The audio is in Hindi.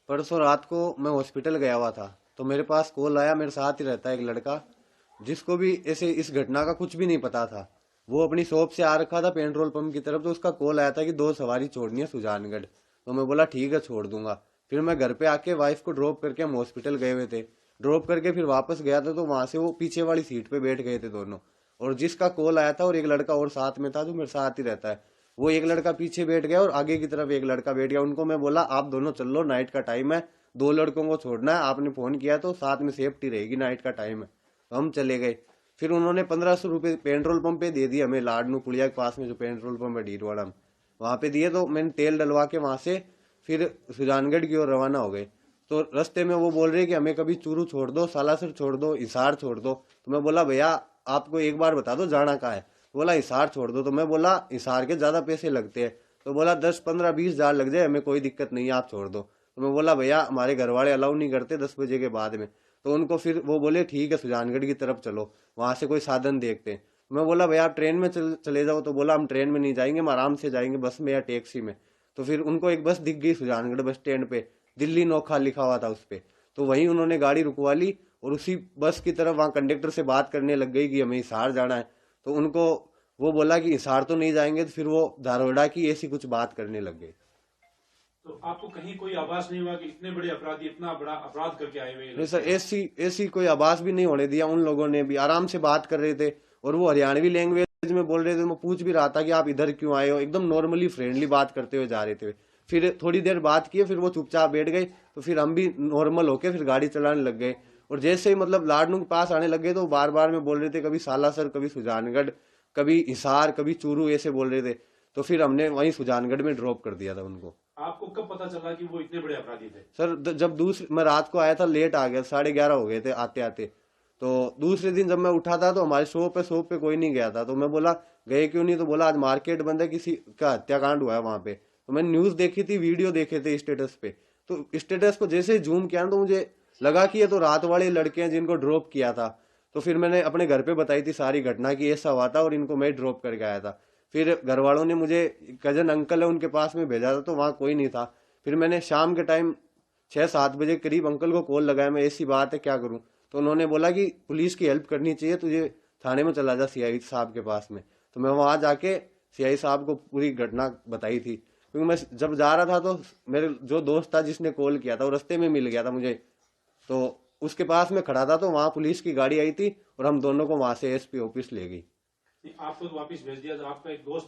परसों रात को मैं हॉस्पिटल गया हुआ था, तो मेरे पास कॉल आया। मेरे साथ ही रहता है एक लड़का, जिसको भी ऐसे इस घटना का कुछ भी नहीं पता था। वो अपनी शॉप से आ रखा था पेट्रोल पंप की तरफ, तो उसका कॉल आया था कि 2 सवारी छोड़नी है सुजानगढ़। तो मैं बोला ठीक है, छोड़ दूंगा। फिर मैं घर पे आके वाइफ को ड्रॉप करके हम हॉस्पिटल गए हुए थे। ड्रॉप करके फिर वापस गया था, तो वहां से वो पीछे वाली सीट पे बैठ गए थे दोनों। और जिसका कॉल आया था और एक लड़का और साथ में था जो मेरे साथ ही रहता है, वो एक लड़का पीछे बैठ गया और आगे की तरफ एक लड़का बैठ गया। उनको मैं बोला आप दोनों चल लो, नाइट का टाइम है, 2 लड़कों को छोड़ना है, आपने फोन किया तो साथ में सेफ्टी रहेगी, नाइट का टाइम है। तो हम चले गए। फिर उन्होंने 1500 रुपये पेट्रोल पंप पे दे दिए हमें, लाडनू पुलिया के पास में जो पेट्रोल पंप है डीरवाड़ा में, वहां पे दिए। तो मैंने तेल डलवा के वहां से फिर सुजानगढ़ की ओर रवाना हो गए। तो रास्ते में वो बोल रहे कि हमें कभी चूरू छोड़ दो, सालासर छोड़ दो, हिसार छोड़ दो। तो मैं बोला भैया आपको एक बार बता दो जाना कहाँ है। बोला हिसार छोड़ दो। तो मैं बोला हिसार के ज्यादा पैसे लगते हैं। तो बोला 10 15 20 हजार लग जाए, हमें कोई दिक्कत नहीं है, आप छोड़ दो। तो मैं बोला भैया हमारे घर वाले अलाउ नहीं करते 10 बजे के बाद में। तो उनको फिर वो बोले ठीक है सुजानगढ़ की तरफ चलो, वहां से कोई साधन देखते हैं। मैं बोला भैया आप ट्रेन में चले जाओ। तो बोला हम ट्रेन में नहीं जाएंगे, हम आराम से जाएंगे बस में या टैक्सी में। तो फिर उनको एक बस दिख गई सुजानगढ़ बस स्टैंड पे, दिल्ली नोखा लिखा हुआ था उस पे। तो वहीं उन्होंने गाड़ी रुकवा ली और उसी बस की तरफ वहां कंडक्टर से बात करने लग गई कि हमें हिसार जाना है। तो उनको वो बोला कि हिसार तो नहीं जाएंगे, तो फिर वो धारवाड़ा की ऐसी कुछ बात करने लग गए। तो आपको कहीं कोई आभास नहीं हुआ कि इतने बड़े अपराधी इतना बड़ा अपराध करके आए हुए ये नहीं लड़के सर, यहाँ? ऐसी ऐसी कोई आवाज भी नहीं होने दिया। उन लोगों ने भी आराम से बात कर रहे थे और वो हरियाणवी लैंग्वेज में बोल रहे थे। मैं पूछ भी रहा था कि आप इधर क्यों आए हो, एकदम नॉर्मली फ्रेंडली बात करते हुए जा रहे थे। फिर थोड़ी देर बात किए, फिर वो चुपचाप बैठ गए। तो फिर हम भी नॉर्मल होके फिर गाड़ी चलाने लग गए। और जैसे ही मतलब लाडनू के पास आने लग गए, तो बार बार में बोल रहे थे कभी सालासर, कभी सुजानगढ़, कभी हिसार, कभी चूरू, ऐसे बोल रहे थे। तो फिर हमने वहीं सुजानगढ़ में ड्रॉप कर दिया था उनको। आपको कब पता चला कि वो इतने बड़े अपराधी थे? सर जब दूसरी मैं रात को आया था, लेट आ गया, 11:30 हो गए थे आते आते। तो दूसरे दिन जब मैं उठा था तो हमारे शॉप पे कोई नहीं गया था। तो मैं बोला गए क्यों नहीं। तो बोला आज मार्केट बंद है, किसी का हत्याकांड हुआ है वहां पे। तो मैंने न्यूज देखी थी, वीडियो देखे थे स्टेटस पे। तो स्टेटस को जैसे जूम किया ना, तो मुझे लगा कि ये तो रात वाले लड़के हैं जिनको ड्रॉप किया था। तो फिर मैंने अपने घर पे बताई थी सारी घटना की ऐसा हुआ था और इनको मैं ड्रॉप करके आया था। फिर घर वालों ने मुझे, कजन अंकल है उनके पास में भेजा था, तो वहाँ कोई नहीं था। फिर मैंने शाम के टाइम 6 7 बजे करीब अंकल को कॉल लगाया, मैं ऐसी बात है क्या करूं। तो उन्होंने बोला कि पुलिस की हेल्प करनी चाहिए तुझे, थाने में चला जा सीआई साहब के पास में। तो मैं वहां जाके सीआई साहब को पूरी घटना बताई थी। क्योंकि मैं जब जा रहा था तो मेरे जो दोस्त था जिसने कॉल किया था वो रास्ते में मिल गया था मुझे। तो उसके पास में खड़ा था, तो वहां पुलिस की गाड़ी आई थी और हम दोनों को वहां से एसपी ऑफिस ले गई। आपको तो वापस भेज दिया, आपका एक दोस्त